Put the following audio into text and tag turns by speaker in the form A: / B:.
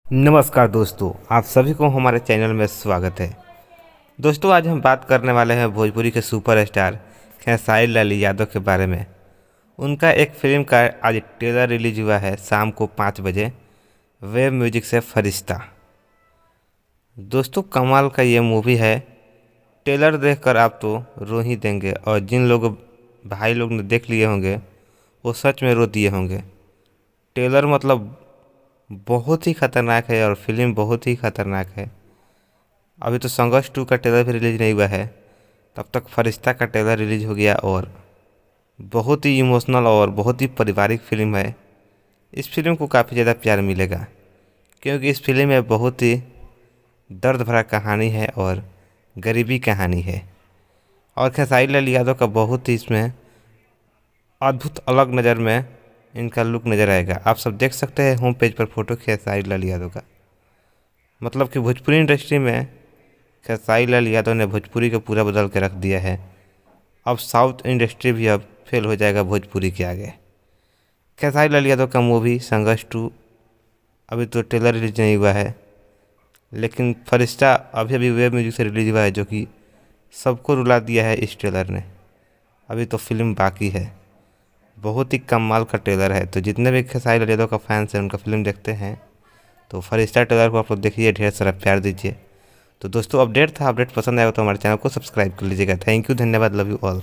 A: नमस्कार दोस्तों, आप सभी को हमारे चैनल में स्वागत है। दोस्तों, आज हम बात करने वाले हैं भोजपुरी के सुपरस्टार खेसारी लाल यादव के बारे में। उनका एक फिल्म का आज ट्रेलर रिलीज हुआ है शाम को 5 बजे वेब म्यूजिक से फरिश्ता। दोस्तों, कमाल का ये मूवी है। ट्रेलर देखकर आप तो रो ही देंगे और जिन लोग भाई लोग ने देख लिए होंगे वो सच में रो दिए होंगे। ट्रेलर मतलब बहुत ही खतरनाक है और फिल्म बहुत ही खतरनाक है। अभी तो संघर्ष 2 का ट्रेलर भी रिलीज नहीं हुआ है, तब तक फरिश्ता का ट्रेलर रिलीज हो गया और बहुत ही इमोशनल और बहुत ही पारिवारिक फिल्म है। इस फिल्म को काफ़ी ज़्यादा प्यार मिलेगा क्योंकि इस फिल्म में बहुत ही दर्द भरा कहानी है और गरीबी कहानी है और खेसारी लाल यादव का बहुत ही इसमें अद्भुत अलग नज़र में इनका लुक नज़र आएगा। आप सब देख सकते हैं होम पेज पर फोटो खेसारी लाल यादव का। मतलब कि भोजपुरी इंडस्ट्री में खेसारी लाल यादव ने भोजपुरी को पूरा बदल के रख दिया है। अब साउथ इंडस्ट्री भी अब फेल हो जाएगा भोजपुरी के आगे। खेसारी लाल यादव का मूवी संघर्ष 2 अभी तो ट्रेलर रिलीज नहीं हुआ है, लेकिन फरिश्ता अभी अभी वेब म्यूजिक से रिलीज हुआ है जो कि सबको रुला दिया है इस ट्रेलर ने। अभी तो फिल्म बाकी है। बहुत ही कमाल का ट्रेलर है। तो जितने भी खेसारी लाल यादव का फैंस हैं उनका फिल्म देखते हैं तो फरिश्ता ट्रेलर को आप लोग देखिए, ढेर सारा प्यार दीजिए। तो दोस्तों, अपडेट था। अपडेट पसंद आएगा तो हमारे चैनल को सब्सक्राइब कर लीजिएगा। थैंक यू, धन्यवाद, लव यू ऑल।